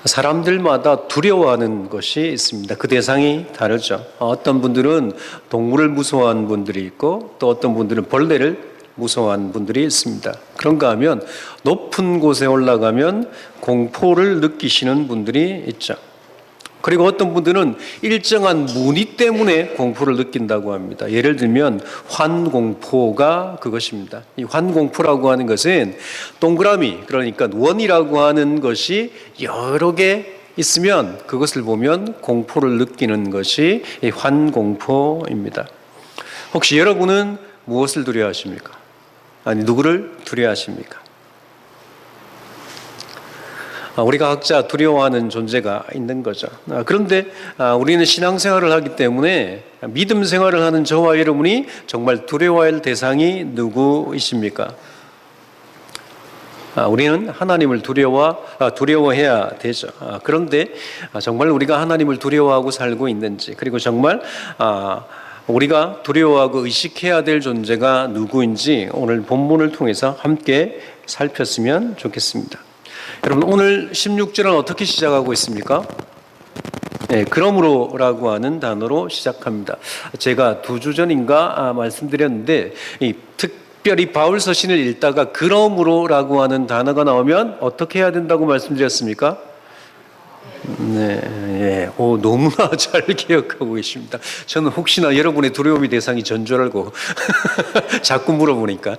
사람들마다 두려워하는 것이 있습니다. 그 대상이 다르죠. 어떤 분들은 동물을 무서워하는 분들이 있고 또 어떤 분들은 벌레를 무서워하는 분들이 있습니다. 그런가 하면 높은 곳에 올라가면 공포를 느끼시는 분들이 있죠. 그리고 어떤 분들은 일정한 무늬 때문에 공포를 느낀다고 합니다. 예를 들면 환공포가 그것입니다. 이 환공포라고 하는 것은 동그라미, 그러니까 원이라고 하는 것이 여러 개 있으면 그것을 보면 공포를 느끼는 것이 이 환공포입니다. 혹시 여러분은 무엇을 두려워하십니까? 아니, 누구를 두려워하십니까? 우리가 각자 두려워하는 존재가 있는 거죠. 그런데 우리는 신앙생활을 하기 때문에 믿음 생활을 하는 저와 여러분이 정말 두려워할 대상이 누구이십니까? 우리는 하나님을 두려워해야 되죠. 그런데 정말 우리가 하나님을 두려워하고 살고 있는지, 그리고 정말 우리가 두려워하고 의식해야 될 존재가 누구인지 오늘 본문을 통해서 함께 살폈으면 좋겠습니다. 여러분, 오늘 16절은 어떻게 시작하고 있습니까? 네, 그러므로라고 하는 단어로 시작합니다. 제가 2주 전인가 말씀드렸는데 특별히 바울 서신을 읽다가 그러므로라고 하는 단어가 나오면 어떻게 해야 된다고 말씀드렸습니까? 네, 너무나 잘 기억하고 계십니다. 저는 혹시나 여러분의 두려움의 대상이 전 줄 알고 자꾸 물어보니까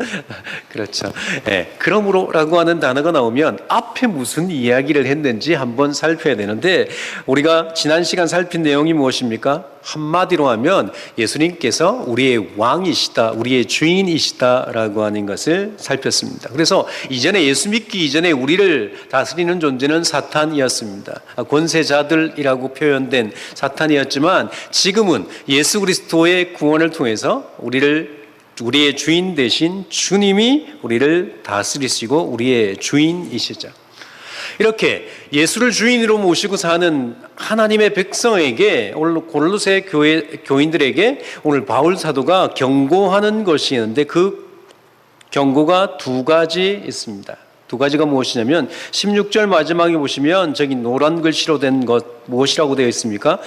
그렇죠. 네, 그러므로라고 하는 단어가 나오면 앞에 무슨 이야기를 했는지 한번 살펴야 되는데 우리가 지난 시간 살핀 내용이 무엇입니까? 한마디로 하면 예수님께서 우리의 왕이시다, 우리의 주인이시다라고 하는 것을 살폈습니다. 그래서 이전에 예수 믿기 이전에 우리를 다스리는 존재는 사탄이었습니다. 권세자들이라고 표현된 사탄이었지만 지금은 예수 그리스도의 구원을 통해서 우리의 주인 되신 주님이 우리를 다스리시고 우리의 주인이시죠. 이렇게 예수를 주인으로 모시고 사는 하나님의 백성에게, 오늘 고린도서 교인들에게 오늘 바울 사도가 경고하는 것이 있는데 그 경고가 2가지 있습니다. 2가지가 무엇이냐면 16절 마지막에 보시면 저기 노란 글씨로 된 것 무엇이라고 되어 있습니까?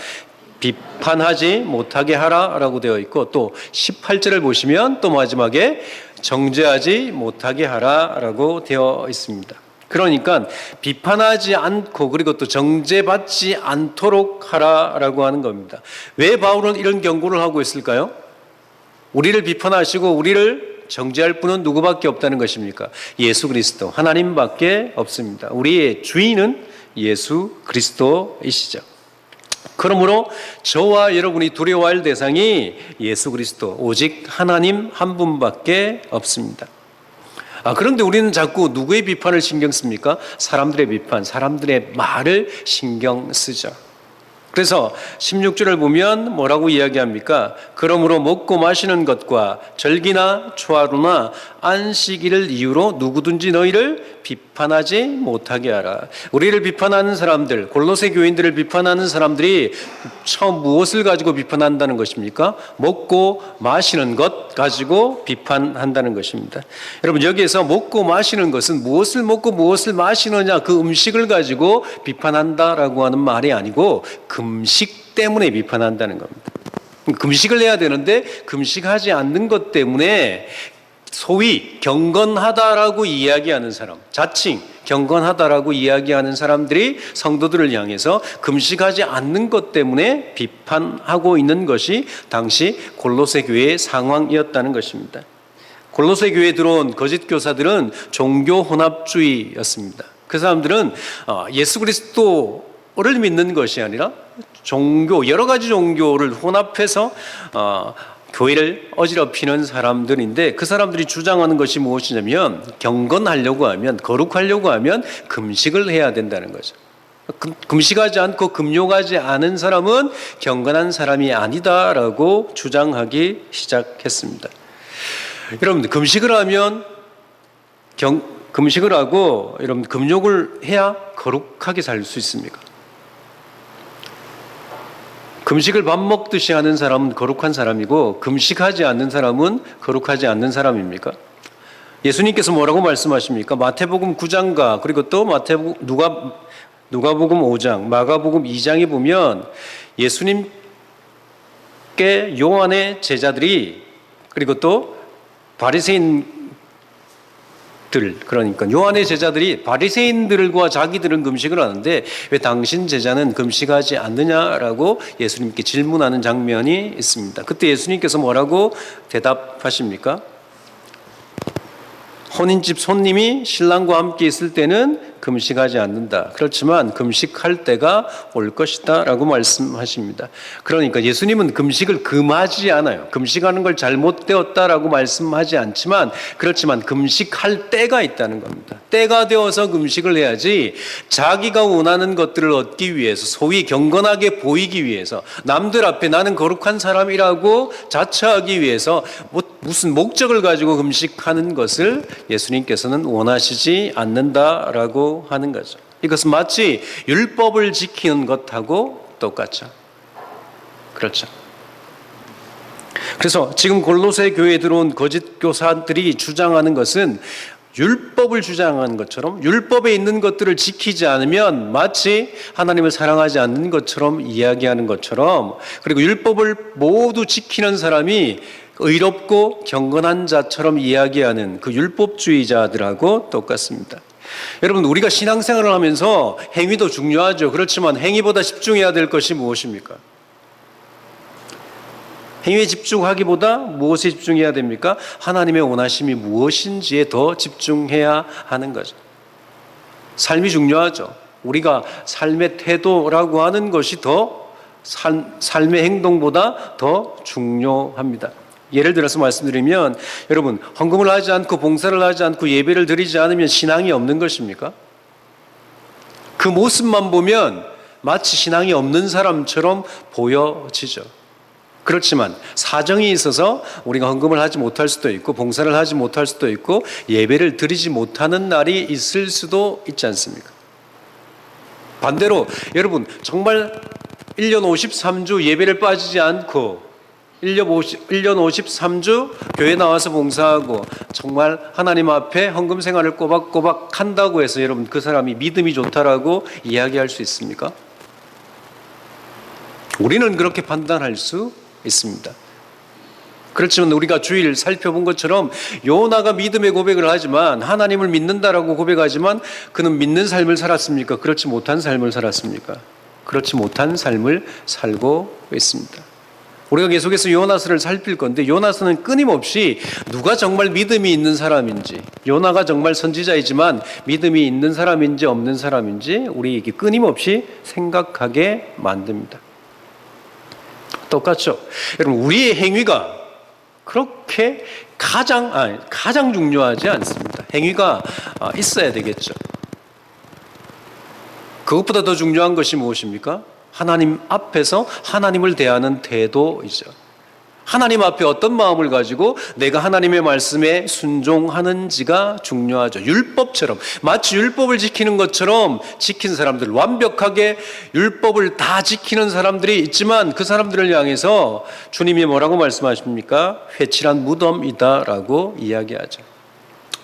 비판하지 못하게 하라라고 되어 있고, 또 18절을 보시면 또 마지막에 정죄하지 못하게 하라라고 되어 있습니다. 그러니까 비판하지 않고 그리고 또 정죄받지 않도록 하라라고 하는 겁니다. 왜 바울은 이런 경고를 하고 있을까요? 우리를 비판하시고 우리를 정죄할 분은 누구밖에 없다는 것입니까? 예수 그리스도, 하나님밖에 없습니다. 우리의 주인은 예수 그리스도이시죠. 그러므로 저와 여러분이 두려워할 대상이 예수 그리스도, 오직 하나님 한 분밖에 없습니다. 그런데 우리는 자꾸 누구의 비판을 신경 씁니까? 사람들의 비판, 사람들의 말을 신경 쓰죠. 그래서 16절을 보면 뭐라고 이야기합니까? 그러므로 먹고 마시는 것과 절기나 초하루나 안식일을 이유로 누구든지 너희를 비판하지 못하게 하라. 우리를 비판하는 사람들, 골로새 교인들을 비판하는 사람들이 처음 무엇을 가지고 비판한다는 것입니까? 먹고 마시는 것 가지고 비판한다는 것입니다. 여러분, 여기에서 먹고 마시는 것은 무엇을 먹고 무엇을 마시느냐, 그 음식을 가지고 비판한다라고 하는 말이 아니고 금식 때문에 비판한다는 겁니다. 금식을 해야 되는데 금식하지 않는 것 때문에 소위 경건하다라고 이야기하는 사람, 자칭 경건하다라고 이야기하는 사람들이 성도들을 향해서 금식하지 않는 것 때문에 비판하고 있는 것이 당시 골로새 교회의 상황이었다는 것입니다. 골로새 교회에 들어온 거짓 교사들은 종교 혼합주의였습니다. 그 사람들은 예수 그리스도를 믿는 것이 아니라 여러 가지 종교를 혼합해서 교회를 어지럽히는 사람들인데, 그 사람들이 주장하는 것이 무엇이냐면 경건하려고 하면, 거룩하려고 하면 금식을 해야 된다는 거죠. 금식하지 않고 금욕하지 않은 사람은 경건한 사람이 아니다라고 주장하기 시작했습니다. 여러분들, 금식을 하고 여러분 금욕을 해야 거룩하게 살 수 있습니까? 금식을 밥 먹듯이 하는 사람은 거룩한 사람이고 금식하지 않는 사람은 거룩하지 않는 사람입니까? 예수님께서 뭐라고 말씀하십니까? 마태복음 9장과 그리고 또 누가복음 5장, 마가복음 2장에 보면 예수님께 요한의 제자들이 그리고 또 바리새인들, 그러니까 요한의 제자들이 바리새인들과 자기들은 금식을 하는데 왜 당신 제자는 금식하지 않느냐라고 예수님께 질문하는 장면이 있습니다. 그때 예수님께서 뭐라고 대답하십니까? 혼인집 손님이 신랑과 함께 있을 때는 금식하지 않는다. 그렇지만 금식할 때가 올 것이다 라고 말씀하십니다. 그러니까 예수님은 금식을 금하지 않아요. 금식하는 걸 잘못되었다라고 말씀하지 않지만 그렇지만 금식할 때가 있다는 겁니다. 때가 되어서 금식을 해야지 자기가 원하는 것들을 얻기 위해서 소위 경건하게 보이기 위해서 남들 앞에 나는 거룩한 사람이라고 자처하기 위해서 무슨 목적을 가지고 금식하는 것을 예수님께서는 원하시지 않는다라고 하는 거죠. 이것은 마치 율법을 지키는 것하고 똑같죠. 그렇죠. 그래서 지금 골로새 교회에 들어온 거짓 교사들이 주장하는 것은 율법을 주장하는 것처럼 율법에 있는 것들을 지키지 않으면 마치 하나님을 사랑하지 않는 것처럼 이야기하는 것처럼 그리고 율법을 모두 지키는 사람이 의롭고 경건한 자처럼 이야기하는 그 율법주의자들하고 똑같습니다. 여러분, 우리가 신앙생활을 하면서 행위도 중요하죠. 그렇지만 행위보다 집중해야 될 것이 무엇입니까? 행위에 집중하기보다 무엇에 집중해야 됩니까? 하나님의 원하심이 무엇인지에 더 집중해야 하는 거죠. 삶이 중요하죠. 우리가 삶의 태도라고 하는 것이 더 삶의 행동보다 더 중요합니다. 예를 들어서 말씀드리면 여러분, 헌금을 하지 않고 봉사를 하지 않고 예배를 드리지 않으면 신앙이 없는 것입니까? 그 모습만 보면 마치 신앙이 없는 사람처럼 보여지죠. 그렇지만 사정이 있어서 우리가 헌금을 하지 못할 수도 있고 봉사를 하지 못할 수도 있고 예배를 드리지 못하는 날이 있을 수도 있지 않습니까? 반대로 여러분, 정말 1년 53주 예배를 빠지지 않고 1년 53주 교회 나와서 봉사하고 정말 하나님 앞에 헌금 생활을 꼬박꼬박 한다고 해서 여러분 그 사람이 믿음이 좋다라고 이야기할 수 있습니까? 우리는 그렇게 판단할 수 있습니다. 그렇지만 우리가 주일 살펴본 것처럼 요나가 믿음의 고백을 하지만 하나님을 믿는다라고 고백하지만 그는 믿는 삶을 살았습니까? 그렇지 못한 삶을 살았습니까? 그렇지 못한 삶을 살고 있습니다. 우리가 계속해서 요나서를 살필 건데 요나서는 끊임없이 누가 정말 믿음이 있는 사람인지 요나가 정말 선지자이지만 믿음이 있는 사람인지 없는 사람인지 우리에게 끊임없이 생각하게 만듭니다. 똑같죠. 여러분, 우리의 행위가 그렇게 가장 중요하지 않습니다. 행위가 있어야 되겠죠. 그것보다 더 중요한 것이 무엇입니까? 하나님 앞에서 하나님을 대하는 태도이죠. 하나님 앞에 어떤 마음을 가지고 내가 하나님의 말씀에 순종하는지가 중요하죠. 율법처럼, 마치 율법을 지키는 것처럼 지킨 사람들, 완벽하게 율법을 다 지키는 사람들이 있지만 그 사람들을 향해서 주님이 뭐라고 말씀하십니까? 회칠한 무덤이다라고 이야기하죠.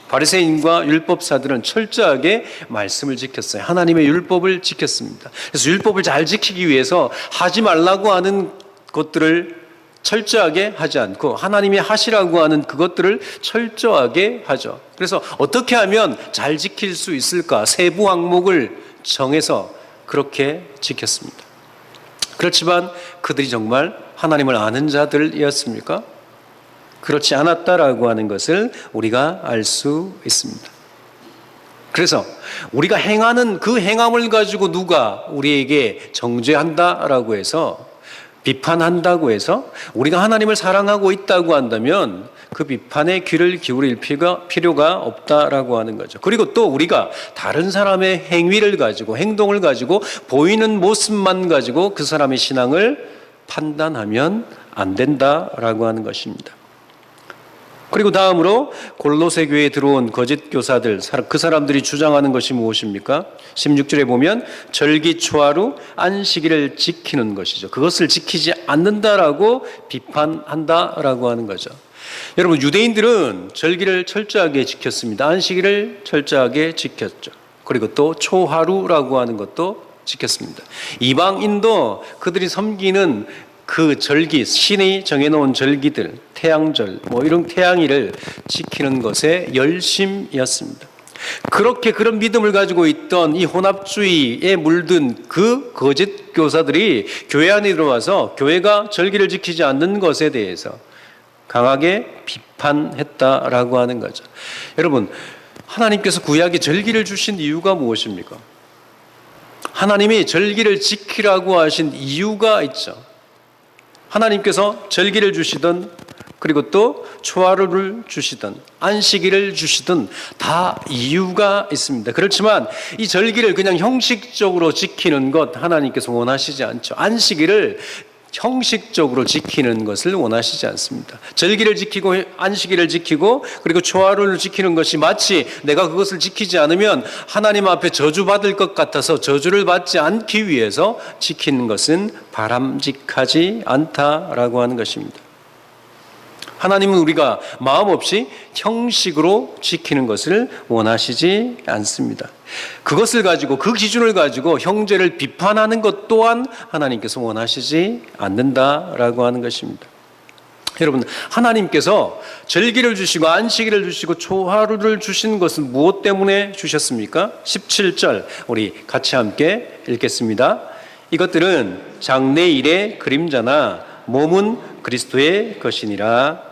바리새인과 율법사들은 철저하게 말씀을 지켰어요. 하나님의 율법을 지켰습니다. 그래서 율법을 잘 지키기 위해서 하지 말라고 하는 것들을 철저하게 하지 않고 하나님이 하시라고 하는 그것들을 철저하게 하죠. 그래서 어떻게 하면 잘 지킬 수 있을까? 세부 항목을 정해서 그렇게 지켰습니다. 그렇지만 그들이 정말 하나님을 아는 자들이었습니까? 그렇지 않았다라고 하는 것을 우리가 알 수 있습니다. 그래서 우리가 행하는 그 행함을 가지고 누가 우리에게 정죄한다라고 해서 비판한다고 해서 우리가 하나님을 사랑하고 있다고 한다면 그 비판에 귀를 기울일 필요가 없다라고 하는 거죠. 그리고 또 우리가 다른 사람의 행위를 가지고 행동을 가지고 보이는 모습만 가지고 그 사람의 신앙을 판단하면 안 된다라고 하는 것입니다. 그리고 다음으로 골로새 교회에 들어온 거짓 교사들, 그 사람들이 주장하는 것이 무엇입니까? 16절에 보면 절기 초하루 안식일을 지키는 것이죠. 그것을 지키지 않는다라고 비판한다라고 하는 거죠. 여러분, 유대인들은 절기를 철저하게 지켰습니다. 안식일을 철저하게 지켰죠. 그리고 또 초하루라고 하는 것도 지켰습니다. 이방인도 그들이 섬기는 그 절기, 신이 정해놓은 절기들, 태양절, 이런 태양일을 지키는 것에 열심이었습니다. 그렇게 그런 믿음을 가지고 있던 이 혼합주의에 물든 그 거짓 교사들이 교회 안에 들어와서 교회가 절기를 지키지 않는 것에 대해서 강하게 비판했다라고 하는 거죠. 여러분, 하나님께서 구약에 절기를 주신 이유가 무엇입니까? 하나님이 절기를 지키라고 하신 이유가 있죠. 하나님께서 절기를 주시든 그리고 또 초하루를 주시든 안식일을 주시든 다 이유가 있습니다. 그렇지만 이 절기를 그냥 형식적으로 지키는 것 하나님께서 원하시지 않죠. 안식일을 형식적으로 지키는 것을 원하시지 않습니다. 절기를 지키고 안식일을 지키고 그리고 초하루를 지키는 것이 마치 내가 그것을 지키지 않으면 하나님 앞에 저주받을 것 같아서 저주를 받지 않기 위해서 지키는 것은 바람직하지 않다라고 하는 것입니다. 하나님은 우리가 마음 없이 형식으로 지키는 것을 원하시지 않습니다. 그것을 가지고 그 기준을 가지고 형제를 비판하는 것 또한 하나님께서 원하시지 않는다라고 하는 것입니다. 여러분, 하나님께서 절기를 주시고 안식일을 주시고 초하루를 주신 것은 무엇 때문에 주셨습니까? 17절 우리 같이 함께 읽겠습니다. 이것들은 장래일의 그림자나 몸은 그리스도의 것이니라.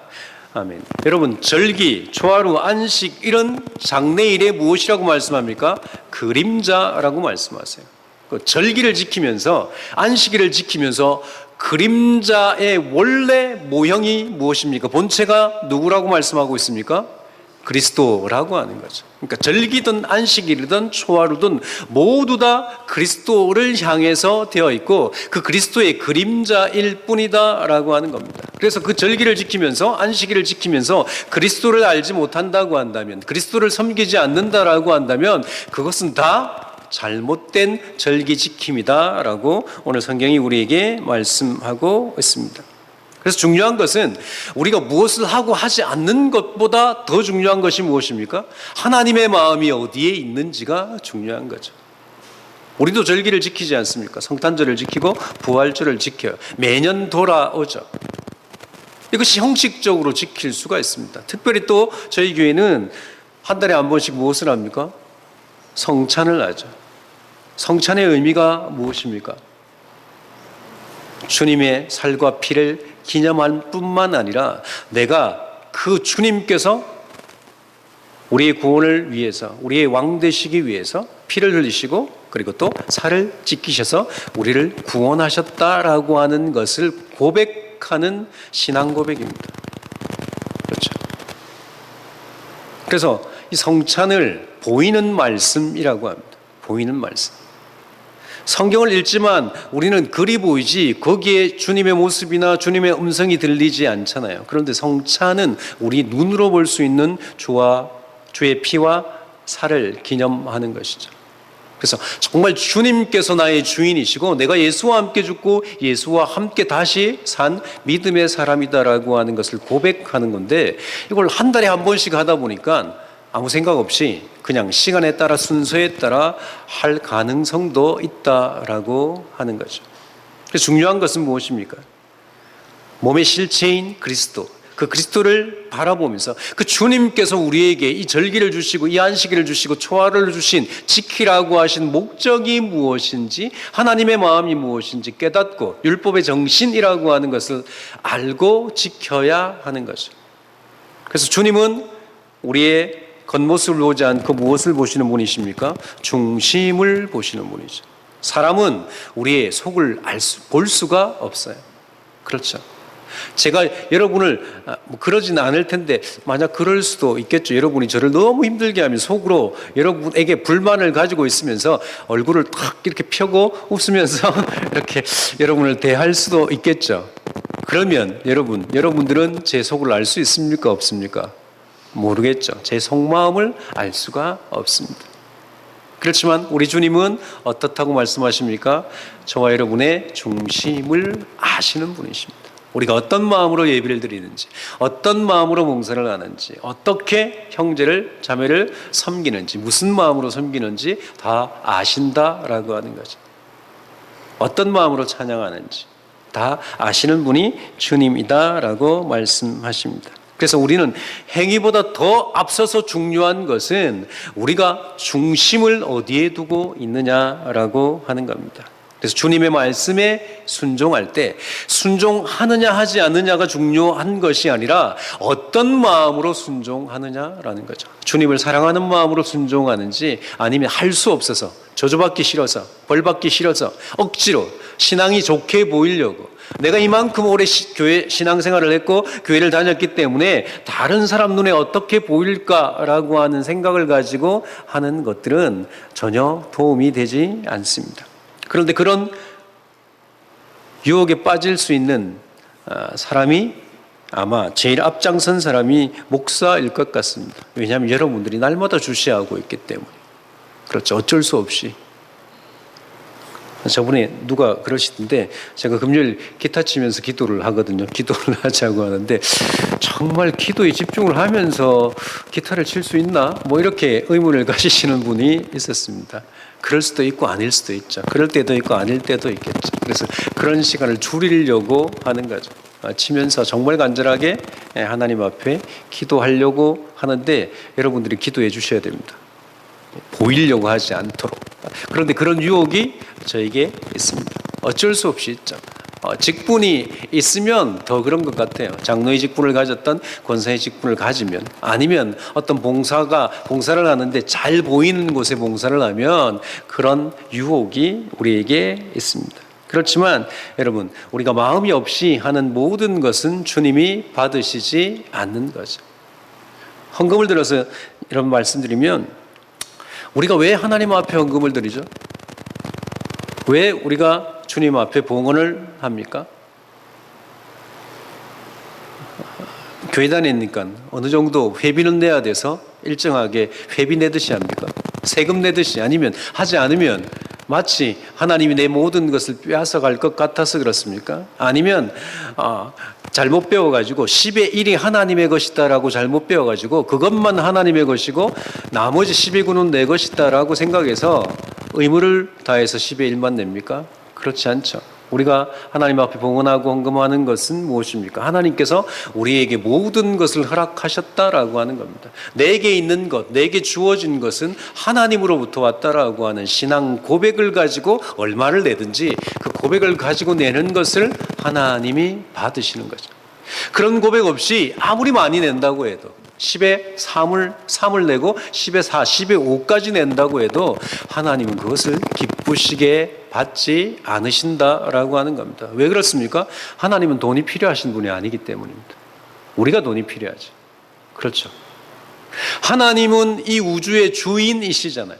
아멘. 여러분, 절기, 초하루, 안식 이런 장래일에 무엇이라고 말씀합니까? 그림자라고 말씀하세요. 그 절기를 지키면서 안식일을 지키면서 그림자의 원래 모형이 무엇입니까? 본체가 누구라고 말씀하고 있습니까? 그리스도라고 하는 거죠. 그러니까 절기든 안식일이든 초하루든 모두 다 그리스도를 향해서 되어 있고 그 그리스도의 그림자일 뿐이다라고 하는 겁니다. 그래서 그 절기를 지키면서 안식일을 지키면서 그리스도를 알지 못한다고 한다면, 그리스도를 섬기지 않는다라고 한다면 그것은 다 잘못된 절기 지킴이다라고 오늘 성경이 우리에게 말씀하고 있습니다. 그래서 중요한 것은 우리가 무엇을 하고 하지 않는 것보다 더 중요한 것이 무엇입니까? 하나님의 마음이 어디에 있는지가 중요한 거죠. 우리도 절기를 지키지 않습니까? 성탄절을 지키고 부활절을 지켜요. 매년 돌아오죠. 이것이 형식적으로 지킬 수가 있습니다. 특별히 또 저희 교회는 한 달에 한 번씩 무엇을 합니까? 성찬을 하죠. 성찬의 의미가 무엇입니까? 주님의 살과 피를 기념할 뿐만 아니라 내가 그 주님께서 우리의 구원을 위해서, 우리의 왕 되시기 위해서 피를 흘리시고 그리고 또 살을 찢기셔서 우리를 구원하셨다라고 하는 것을 고백하는 신앙 고백입니다. 그렇죠. 그래서 이 성찬을 보이는 말씀이라고 합니다. 보이는 말씀. 성경을 읽지만 우리는 글이 보이지 거기에 주님의 모습이나 주님의 음성이 들리지 않잖아요. 그런데 성찬은 우리 눈으로 볼 수 있는 주의 피와 살을 기념하는 것이죠. 그래서 정말 주님께서 나의 주인이시고 내가 예수와 함께 죽고 예수와 함께 다시 산 믿음의 사람이다라고 하는 것을 고백하는 건데 이걸 한 달에 한 번씩 하다 보니까 아무 생각 없이 그냥 시간에 따라 순서에 따라 할 가능성도 있다라고 하는 거죠. 그래서 중요한 것은 무엇입니까? 몸의 실체인 그리스도, 그 그리스도를 바라보면서 그 주님께서 우리에게 이 절기를 주시고 이 안식일을 주시고 초하루를 주신 지키라고 하신 목적이 무엇인지 하나님의 마음이 무엇인지 깨닫고 율법의 정신이라고 하는 것을 알고 지켜야 하는 거죠. 그래서 주님은 우리의 겉모습을 보지 않고 무엇을 보시는 분이십니까? 중심을 보시는 분이죠. 사람은 우리의 속을 볼 수가 없어요. 그렇죠. 제가 여러분을 그러지는 않을 텐데 만약 그럴 수도 있겠죠. 여러분이 저를 너무 힘들게 하면 속으로 여러분에게 불만을 가지고 있으면서 얼굴을 탁 이렇게 펴고 웃으면서 이렇게 여러분을 대할 수도 있겠죠. 그러면 여러분들은 제 속을 알 수 있습니까? 없습니까? 모르겠죠. 제 속마음을 알 수가 없습니다. 그렇지만 우리 주님은 어떻다고 말씀하십니까? 저와 여러분의 중심을 아시는 분이십니다. 우리가 어떤 마음으로 예배를 드리는지, 어떤 마음으로 봉사를 하는지, 어떻게 형제를 자매를 섬기는지, 무슨 마음으로 섬기는지 다 아신다라고 하는 거죠. 어떤 마음으로 찬양하는지 다 아시는 분이 주님이다라고 말씀하십니다. 그래서 우리는 행위보다 더 앞서서 중요한 것은 우리가 중심을 어디에 두고 있느냐라고 하는 겁니다. 그래서 주님의 말씀에 순종할 때 순종하느냐 하지 않느냐가 중요한 것이 아니라 어떤 마음으로 순종하느냐라는 거죠. 주님을 사랑하는 마음으로 순종하는지 아니면 할 수 없어서 저주받기 싫어서 벌받기 싫어서 억지로 신앙이 좋게 보이려고 내가 이만큼 오래 교회 신앙생활을 했고 교회를 다녔기 때문에 다른 사람 눈에 어떻게 보일까라고 하는 생각을 가지고 하는 것들은 전혀 도움이 되지 않습니다. 그런데 그런 유혹에 빠질 수 있는 사람이 아마 제일 앞장선 사람이 목사일 것 같습니다. 왜냐하면 여러분들이 날마다 주시하고 있기 때문에. 그렇죠. 어쩔 수 없이. 저번에 누가 그러시던데 제가 금요일 기타 치면서 기도를 하거든요. 기도를 하자고 하는데 정말 기도에 집중을 하면서 기타를 칠 수 있나? 뭐 이렇게 의문을 가지시는 분이 있었습니다. 그럴 수도 있고 아닐 수도 있죠. 그럴 때도 있고 아닐 때도 있겠죠. 그래서 그런 시간을 줄이려고 하는 거죠. 치면서 정말 간절하게 하나님 앞에 기도하려고 하는데 여러분들이 기도해 주셔야 됩니다. 보이려고 하지 않도록. 그런데 그런 유혹이 저에게 있습니다. 어쩔 수 없이 있죠. 직분이 있으면 더 그런 것 같아요. 장로의 직분을 가졌던 권사의 직분을 가지면, 아니면 어떤 봉사를 하는데 잘 보이는 곳에 봉사를 하면 그런 유혹이 우리에게 있습니다. 그렇지만 여러분, 우리가 마음이 없이 하는 모든 것은 주님이 받으시지 않는 거죠. 헌금을 들어서 이런 말씀드리면, 우리가 왜 하나님 앞에 헌금을 드리죠? 왜 우리가 주님 앞에 봉헌을 합니까? 교회 다니니까 어느 정도 회비는 내야 돼서 일정하게 회비 내듯이 합니까? 세금 내듯이, 아니면 하지 않으면 마치 하나님이 내 모든 것을 빼앗아갈 것 같아서 그렇습니까? 아니면 잘못 배워가지고 10의 1이 하나님의 것이다라고 잘못 배워가지고 그것만 하나님의 것이고 나머지 10의 9는 내 것이다라고 생각해서 의무를 다해서 10의 1만 냅니까? 그렇지 않죠. 우리가 하나님 앞에 봉헌하고 헌금하는 것은 무엇입니까? 하나님께서 우리에게 모든 것을 허락하셨다라고 하는 겁니다. 내게 있는 것, 내게 주어진 것은 하나님으로부터 왔다라고 하는 신앙 고백을 가지고 얼마를 내든지 그 고백을 가지고 내는 것을 하나님이 받으시는 거죠. 그런 고백 없이 아무리 많이 낸다고 해도 10의 3을 내고 10의 4, 10의 5까지 낸다고 해도 하나님은 그것을 기쁘시게 받지 않으신다라고 하는 겁니다. 왜 그렇습니까? 하나님은 돈이 필요하신 분이 아니기 때문입니다. 우리가 돈이 필요하지. 그렇죠. 하나님은 이 우주의 주인이시잖아요.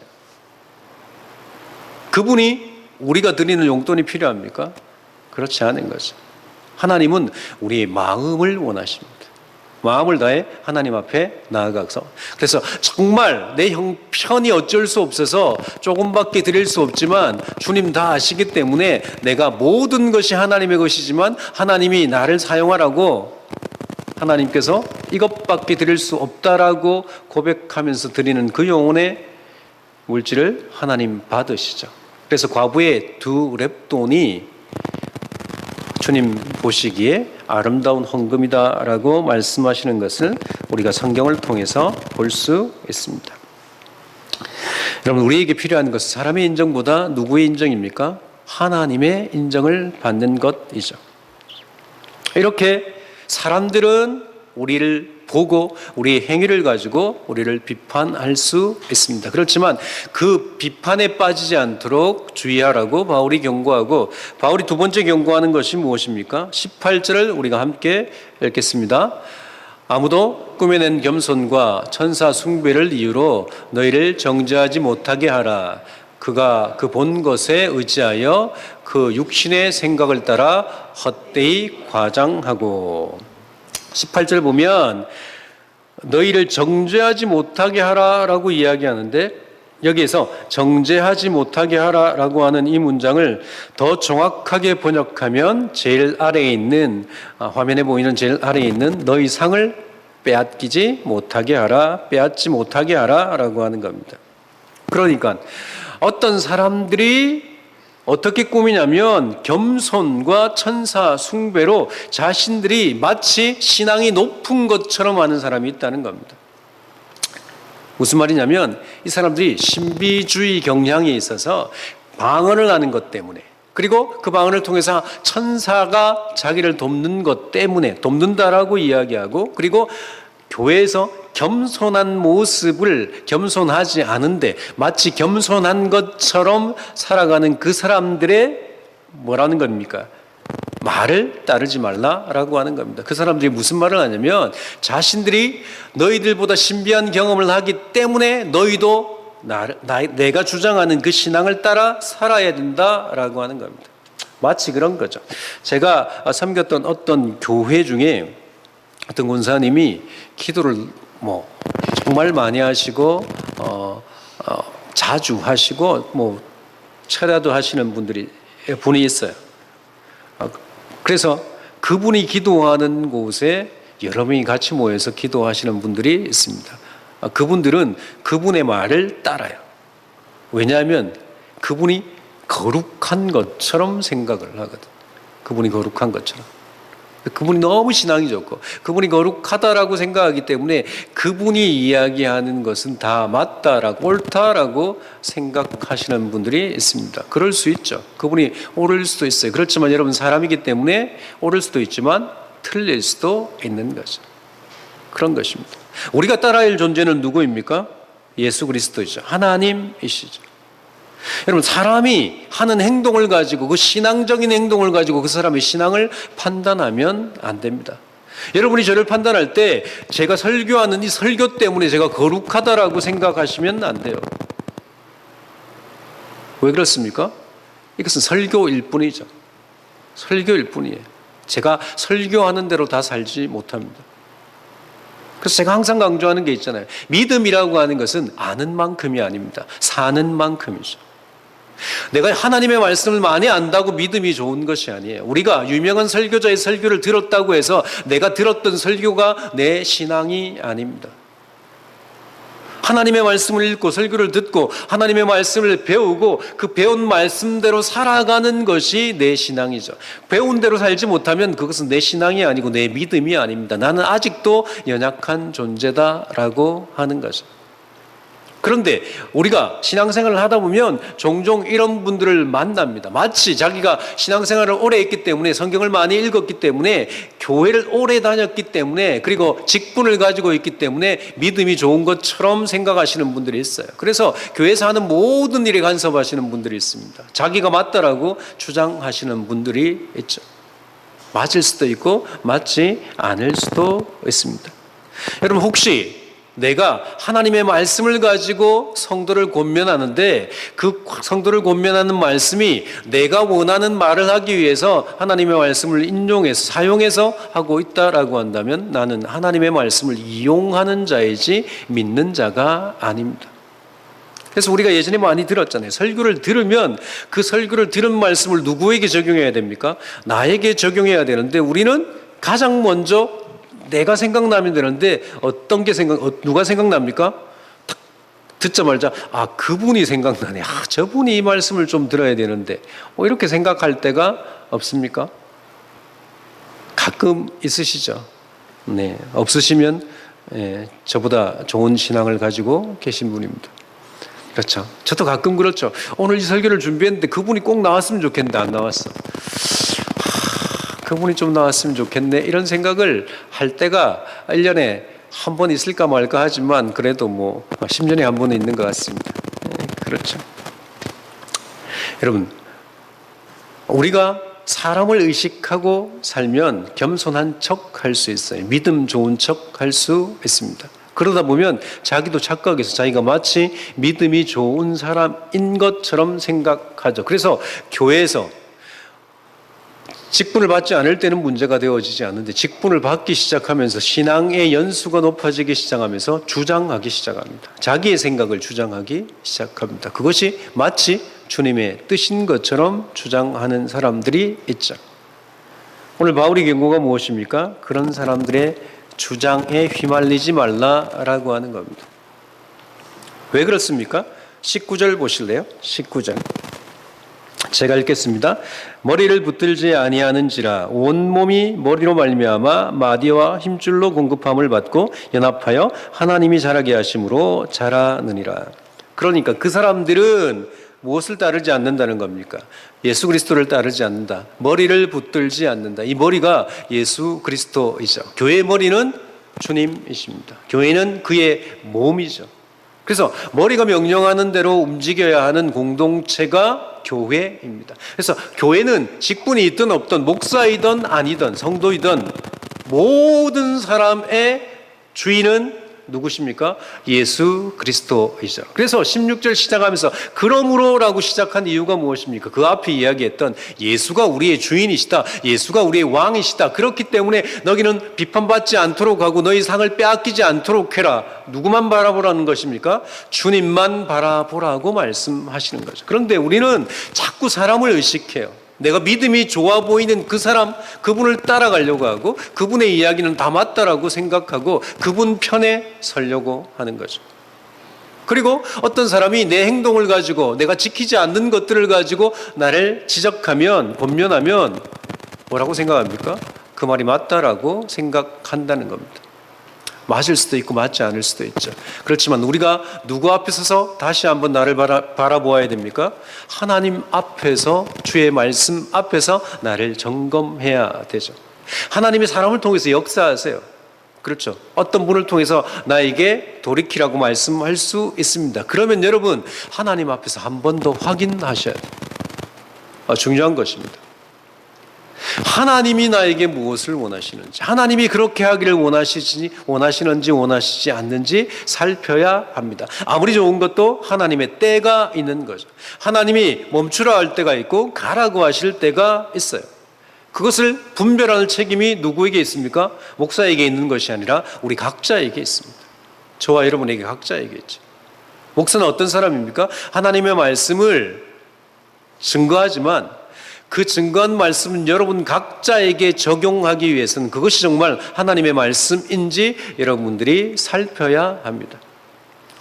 그분이 우리가 드리는 용돈이 필요합니까? 그렇지 않은 거죠. 하나님은 우리의 마음을 원하십니다. 마음을 다해 하나님 앞에 나아가서, 그래서 정말 내 형편이 어쩔 수 없어서 조금밖에 드릴 수 없지만 주님 다 아시기 때문에 내가 모든 것이 하나님의 것이지만 하나님이 나를 사용하라고 하나님께서 이것밖에 드릴 수 없다라고 고백하면서 드리는 그 영혼의 물질을 하나님 받으시죠. 그래서 과부의 2렙돈이 주님 보시기에 아름다운 헌금이다라고 말씀하시는 것을 우리가 성경을 통해서 볼 수 있습니다. 여러분, 우리에게 필요한 것은 사람의 인정보다 누구의 인정입니까? 하나님의 인정을 받는 것이죠. 이렇게 사람들은 우리를 보고 우리의 행위를 가지고 우리를 비판할 수 있습니다. 그렇지만 그 비판에 빠지지 않도록 주의하라고 바울이 경고하고, 바울이 두 번째 경고하는 것이 무엇입니까? 18절을 우리가 함께 읽겠습니다. 아무도 꾸며낸 겸손과 천사 숭배를 이유로 너희를 정죄하지 못하게 하라. 그가 그 본 것에 의지하여 그 육신의 생각을 따라 헛되이 과장하고. 18절 보면 너희를 정죄하지 못하게 하라라고 이야기하는데, 여기에서 정죄하지 못하게 하라라고 하는 이 문장을 더 정확하게 번역하면 제일 아래에 있는 화면에 보이는 제일 아래에 있는 너희 상을 빼앗기지 못하게 하라, 빼앗지 못하게 하라라고 하는 겁니다. 그러니까 어떤 사람들이 어떻게 꾸미냐면 겸손과 천사 숭배로 자신들이 마치 신앙이 높은 것처럼 하는 사람이 있다는 겁니다. 무슨 말이냐면 이 사람들이 신비주의 경향이 있어서 방언을 하는 것 때문에, 그리고 그 방언을 통해서 천사가 자기를 돕는 것 때문에 돕는다라고 이야기하고, 그리고 교회에서 겸손한 모습을 겸손하지 않은데 마치 겸손한 것처럼 살아가는 그 사람들의 뭐라는 겁니까? 말을 따르지 말라라고 하는 겁니다. 그 사람들이 무슨 말을 하냐면 자신들이 너희들보다 신비한 경험을 하기 때문에 너희도 내가 주장하는 그 신앙을 따라 살아야 된다라고 하는 겁니다. 마치 그런 거죠. 제가 섬겼던 어떤 교회 중에 어떤 권사님이 기도를 정말 많이 하시고 자주 하시고 철야도 하시는 분이 있어요. 그래서 그분이 기도하는 곳에 여러 명이 같이 모여서 기도하시는 분들이 있습니다. 그분들은 그분의 말을 따라요. 왜냐하면 그분이 거룩한 것처럼 생각을 하거든. 그분이 거룩한 것처럼. 그분이 너무 신앙이 좋고 그분이 거룩하다라고 생각하기 때문에 그분이 이야기하는 것은 다 맞다라고 옳다라고 생각하시는 분들이 있습니다. 그럴 수 있죠. 그분이 옳을 수도 있어요. 그렇지만 여러분 사람이기 때문에 옳을 수도 있지만 틀릴 수도 있는 거죠. 그런 것입니다. 우리가 따라야 할 존재는 누구입니까? 예수 그리스도이죠. 하나님이시죠. 여러분 사람이 하는 행동을 가지고 그 신앙적인 행동을 가지고 그 사람의 신앙을 판단하면 안 됩니다. 여러분이 저를 판단할 때 제가 설교하는 이 설교 때문에 제가 거룩하다라고 생각하시면 안 돼요. 왜 그렇습니까? 이것은 설교일 뿐이죠. 설교일 뿐이에요. 제가 설교하는 대로 다 살지 못합니다. 그래서 제가 항상 강조하는 게 있잖아요. 믿음이라고 하는 것은 아는 만큼이 아닙니다. 사는 만큼이죠. 내가 하나님의 말씀을 많이 안다고 믿음이 좋은 것이 아니에요. 우리가 유명한 설교자의 설교를 들었다고 해서 내가 들었던 설교가 내 신앙이 아닙니다. 하나님의 말씀을 읽고 설교를 듣고 하나님의 말씀을 배우고 그 배운 말씀대로 살아가는 것이 내 신앙이죠. 배운 대로 살지 못하면 그것은 내 신앙이 아니고 내 믿음이 아닙니다. 나는 아직도 연약한 존재다라고 하는 거죠. 그런데 우리가 신앙생활을 하다 보면 종종 이런 분들을 만납니다. 마치 자기가 신앙생활을 오래 했기 때문에 성경을 많이 읽었기 때문에 교회를 오래 다녔기 때문에 그리고 직분을 가지고 있기 때문에 믿음이 좋은 것처럼 생각하시는 분들이 있어요. 그래서 교회에서 하는 모든 일에 간섭하시는 분들이 있습니다. 자기가 맞다라고 주장하시는 분들이 있죠. 맞을 수도 있고 맞지 않을 수도 있습니다. 여러분 혹시 내가 하나님의 말씀을 가지고 성도를 권면하는데 그 성도를 권면하는 말씀이 내가 원하는 말을 하기 위해서 하나님의 말씀을 인용해서 사용해서 하고 있다라고 한다면 나는 하나님의 말씀을 이용하는 자이지 믿는 자가 아닙니다. 그래서 우리가 예전에 많이 들었잖아요. 설교를 들으면 그 설교를 들은 말씀을 누구에게 적용해야 됩니까? 나에게 적용해야 되는데 우리는 가장 먼저 내가 생각나면 되는데 어떤 게 누가 생각납니까? 딱 듣자마자 그분이 생각나네. 저분이 이 말씀을 좀 들어야 되는데 이렇게 생각할 때가 없습니까? 가끔 있으시죠. 네, 없으시면 저보다 좋은 신앙을 가지고 계신 분입니다. 그렇죠. 저도 가끔 그렇죠. 오늘 이 설교를 준비했는데 그분이 꼭 나왔으면 좋겠는데 안 나왔어. 그분이 좀 나왔으면 좋겠네 이런 생각을 할 때가 1년에 한 번 있을까 말까 하지만 그래도 10년에 한 번은 있는 것 같습니다. 그렇죠. 여러분 우리가 사람을 의식하고 살면 겸손한 척 할 수 있어요. 믿음 좋은 척 할 수 있습니다. 그러다 보면 자기도 착각해서 자기가 마치 믿음이 좋은 사람인 것처럼 생각하죠. 그래서 교회에서 직분을 받지 않을 때는 문제가 되어지지 않는데 직분을 받기 시작하면서 신앙의 연수가 높아지기 시작하면서 주장하기 시작합니다. 자기의 생각을 주장하기 시작합니다. 그것이 마치 주님의 뜻인 것처럼 주장하는 사람들이 있죠. 오늘 바울의 경고가 무엇입니까? 그런 사람들의 주장에 휘말리지 말라라고 하는 겁니다. 왜 그렇습니까? 19절 보실래요? 19절. 제가 읽겠습니다. 머리를 붙들지 아니하는지라 온몸이 머리로 말미암아 마디와 힘줄로 공급함을 받고 연합하여 하나님이 자라게 하심으로 자라느니라. 그러니까 그 사람들은 무엇을 따르지 않는다는 겁니까? 예수 그리스도를 따르지 않는다. 머리를 붙들지 않는다. 이 머리가 예수 그리스도이죠. 교회의 머리는 주님이십니다. 교회는 그의 몸이죠. 그래서 머리가 명령하는 대로 움직여야 하는 공동체가 교회입니다. 그래서 교회는 직분이 있든 없든 목사이든 아니든 성도이든 모든 사람의 주인은 누구십니까? 예수 그리스도이죠. 그래서 16절 시작하면서 그러므로라고 시작한 이유가 무엇입니까? 그 앞에 이야기했던 예수가 우리의 주인이시다. 예수가 우리의 왕이시다. 그렇기 때문에 너희는 비판받지 않도록 하고 너희 상을 빼앗기지 않도록 해라. 누구만 바라보라는 것입니까? 주님만 바라보라고 말씀하시는 거죠. 그런데 우리는 자꾸 사람을 의식해요. 내가 믿음이 좋아 보이는 그 사람, 그분을 따라가려고 하고 그분의 이야기는 다 맞다라고 생각하고 그분 편에 서려고 하는 거죠. 그리고 어떤 사람이 내 행동을 가지고 내가 지키지 않는 것들을 가지고 나를 지적하면, 권면하면 뭐라고 생각합니까? 그 말이 맞다라고 생각한다는 겁니다. 맞을 수도 있고 맞지 않을 수도 있죠. 그렇지만 우리가 누구 앞에 서서 다시 한번 나를 바라보아야 됩니까? 하나님 앞에서, 주의 말씀 앞에서 나를 점검해야 되죠. 하나님이 사람을 통해서 역사하세요. 그렇죠. 어떤 분을 통해서 나에게 돌이키라고 말씀할 수 있습니다. 그러면 여러분 하나님 앞에서 한 번 더 확인하셔야 돼요. 중요한 것입니다. 하나님이 나에게 무엇을 원하시는지, 하나님이 그렇게 하기를 원하시는지 원하시지 않는지 살펴야 합니다. 아무리 좋은 것도 하나님의 때가 있는 거죠. 하나님이 멈추라 할 때가 있고 가라고 하실 때가 있어요. 그것을 분별하는 책임이 누구에게 있습니까? 목사에게 있는 것이 아니라 우리 각자에게 있습니다. 저와 여러분에게 각자에게 있죠. 목사는 어떤 사람입니까? 하나님의 말씀을 증거하지만 그 증거한 말씀은 여러분 각자에게 적용하기 위해서는 그것이 정말 하나님의 말씀인지 여러분들이 살펴야 합니다.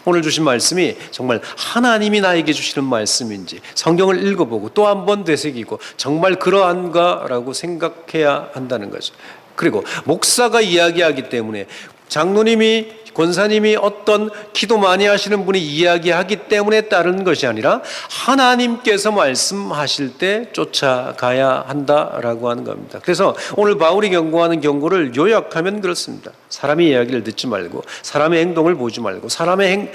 오늘 주신 말씀이 정말 하나님이 나에게 주시는 말씀인지 성경을 읽어보고 또 한 번 되새기고 정말 그러한가라고 생각해야 한다는 거죠. 그리고 목사가 이야기하기 때문에 장로님이 권사님이 어떤 기도 많이 하시는 분이 이야기하기 때문에 따르는 것이 아니라 하나님께서 말씀하실 때 쫓아가야 한다라고 하는 겁니다. 그래서 오늘 바울이 경고하는 경고를 요약하면 그렇습니다. 사람의 이야기를 듣지 말고 사람의 행동을 보지 말고 사람의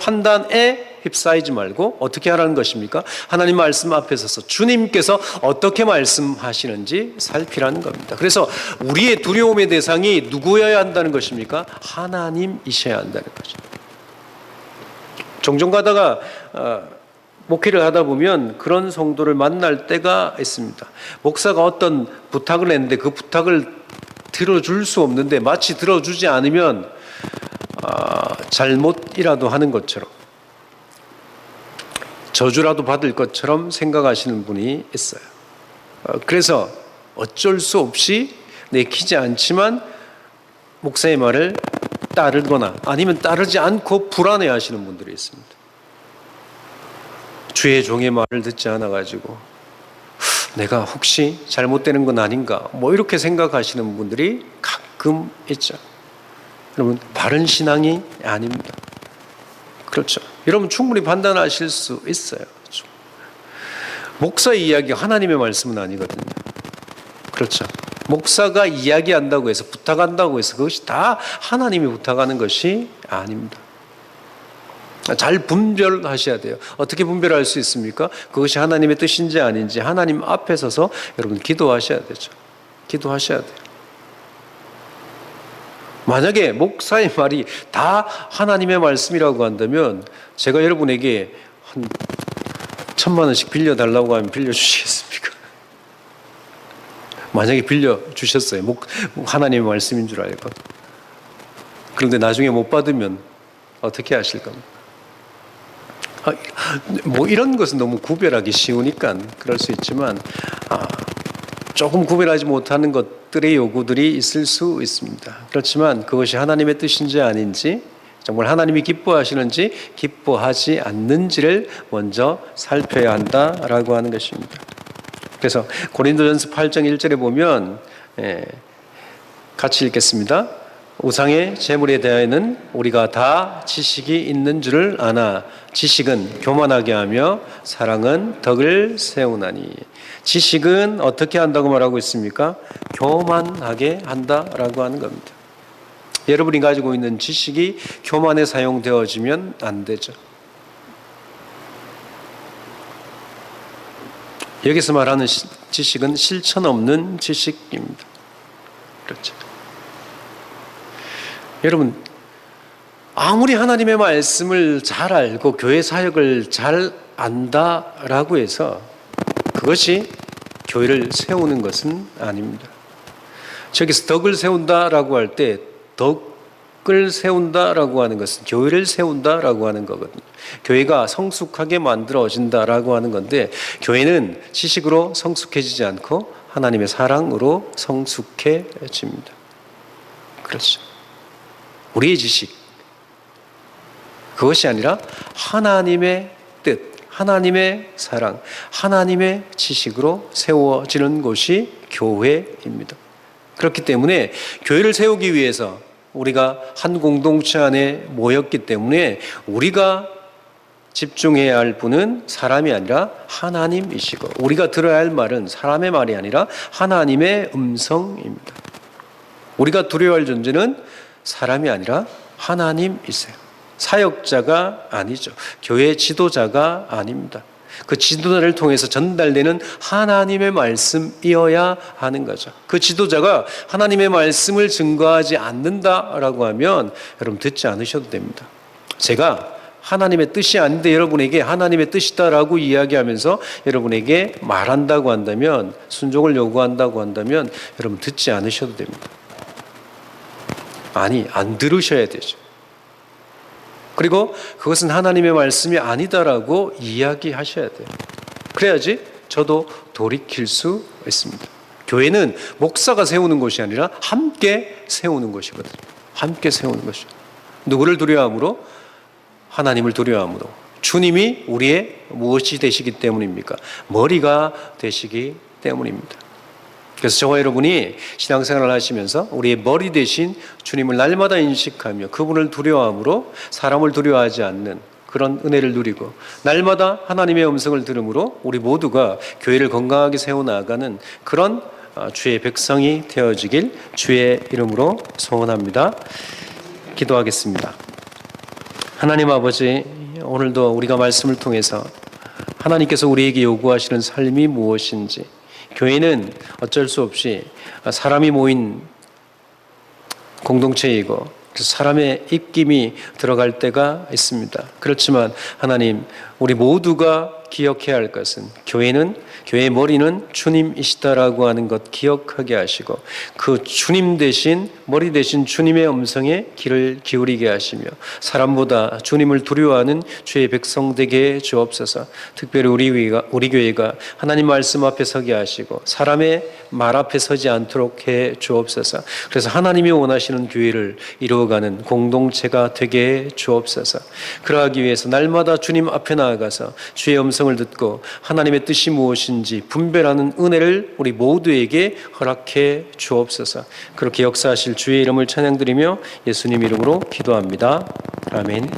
판단에 휩싸이지 말고 어떻게 하라는 것입니까? 하나님 말씀 앞에 서서 주님께서 어떻게 말씀하시는지 살피라는 겁니다. 그래서 우리의 두려움의 대상이 누구여야 한다는 것입니까? 하나님이셔야 한다는 거죠. 종종 가다가 목회를 하다 보면 그런 성도를 만날 때가 있습니다. 목사가 어떤 부탁을 했는데 그 부탁을 들어줄 수 없는데 마치 들어주지 않으면 잘못이라도 하는 것처럼 저주라도 받을 것처럼 생각하시는 분이 있어요. 그래서 어쩔 수 없이 내키지 않지만 목사의 말을 따르거나 아니면 따르지 않고 불안해하시는 분들이 있습니다. 주의 종의 말을 듣지 않아가지고 내가 혹시 잘못되는 건 아닌가 뭐 이렇게 생각하시는 분들이 가끔 있죠. 여러분 바른 신앙이 아닙니다. 그렇죠. 여러분 충분히 판단하실 수 있어요. 목사의 이야기가 하나님의 말씀은 아니거든요. 그렇죠. 목사가 이야기한다고 해서 부탁한다고 해서 그것이 다 하나님이 부탁하는 것이 아닙니다. 잘 분별하셔야 돼요. 어떻게 분별할 수 있습니까? 그것이 하나님의 뜻인지 아닌지 하나님 앞에 서서 여러분 기도하셔야 되죠. 기도하셔야 돼요. 만약에 목사의 말이 다 하나님의 말씀이라고 한다면 제가 여러분에게 한 1,000만 원씩 빌려달라고 하면 빌려주시겠습니까? 만약에 빌려주셨어요. 하나님의 말씀인 줄 알고. 그런데 나중에 못 받으면 어떻게 하실 겁니까? 뭐 이런 것은 너무 구별하기 쉬우니까 그럴 수 있지만 조금 구별하지 못하는 것들의 요구들이 있을 수 있습니다. 그렇지만 그것이 하나님의 뜻인지 아닌지, 정말 하나님이 기뻐하시는지 기뻐하지 않는지를 먼저 살펴야 한다라고 하는 것입니다. 그래서 고린도전서 8장 1절에 보면 같이 읽겠습니다. 우상의 제물에 대하여는 우리가 다 지식이 있는 줄을 아나 지식은 교만하게 하며 사랑은 덕을 세우나니. 지식은 어떻게 한다고 말하고 있습니까? 교만하게 한다라고 하는 겁니다. 여러분이 가지고 있는 지식이 교만에 사용되어지면 안 되죠. 여기서 말하는 지식은 실천 없는 지식입니다. 그렇죠. 여러분, 아무리 하나님의 말씀을 잘 알고 교회 사역을 잘 안다라고 해서 그것이 교회를 세우는 것은 아닙니다. 저기서 덕을 세운다라고 할 때 덕을 세운다라고 하는 것은 교회를 세운다라고 하는 거거든요. 교회가 성숙하게 만들어진다라고 하는 건데, 교회는 지식으로 성숙해지지 않고 하나님의 사랑으로 성숙해집니다. 그렇죠. 우리의 지식, 그것이 아니라 하나님의 뜻, 하나님의 사랑, 하나님의 지식으로 세워지는 곳이 교회입니다. 그렇기 때문에 교회를 세우기 위해서 우리가 한 공동체 안에 모였기 때문에 우리가 집중해야 할 분은 사람이 아니라 하나님이시고, 우리가 들어야 할 말은 사람의 말이 아니라 하나님의 음성입니다. 우리가 두려워할 존재는 사람이 아니라 하나님이세요. 사역자가 아니죠. 교회 지도자가 아닙니다. 그 지도자를 통해서 전달되는 하나님의 말씀이어야 하는 거죠. 그 지도자가 하나님의 말씀을 증거하지 않는다라고 하면 여러분 듣지 않으셔도 됩니다. 제가 하나님의 뜻이 아닌데 여러분에게 하나님의 뜻이다라고 이야기하면서 여러분에게 말한다고 한다면, 순종을 요구한다고 한다면 여러분 듣지 않으셔도 됩니다. 아니, 안 들으셔야 되죠. 그리고 그것은 하나님의 말씀이 아니다라고 이야기하셔야 돼요. 그래야지 저도 돌이킬 수 있습니다. 교회는 목사가 세우는 것이 아니라 함께 세우는 것이거든요. 함께 세우는 것이죠. 누구를 두려워함으로? 하나님을 두려워함으로. 주님이 우리의 무엇이 되시기 때문입니까? 머리가 되시기 때문입니다. 그래서 저와 여러분이 신앙생활을 하시면서 우리의 머리 대신 주님을 날마다 인식하며 그분을 두려워함으로 사람을 두려워하지 않는 그런 은혜를 누리고, 날마다 하나님의 음성을 들음으로 우리 모두가 교회를 건강하게 세워나가는 그런 주의 백성이 되어지길 주의 이름으로 소원합니다. 기도하겠습니다. 하나님 아버지, 오늘도 우리가 말씀을 통해서 하나님께서 우리에게 요구하시는 삶이 무엇인지, 교회는 어쩔 수 없이 사람이 모인 공동체이고 사람의 입김이 들어갈 때가 있습니다. 그렇지만 하나님, 우리 모두가 기억해야 할 것은 교회의 머리는 주님이시다라고 하는 것 기억하게 하시고, 그 주님 대신, 머리 대신 주님의 음성에 귀를 기울이게 하시며 사람보다 주님을 두려워하는 주의 백성 되게 주옵소서. 특별히 우리 교회가 하나님 말씀 앞에 서게 하시고 사람의 말 앞에 서지 않도록 해 주옵소서. 그래서 하나님이 원하시는 교회를 이루어가는 공동체가 되게 주옵소서. 그러하기 위해서 날마다 주님 앞에 나아가서 주의 음성을 듣고 하나님의 뜻이 무엇인지 분별하는 은혜를 우리 모두에게 허락해 주옵소서. 그렇게 역사하실 주의 이름을 찬양드리며 예수님 이름으로 기도합니다. 아멘.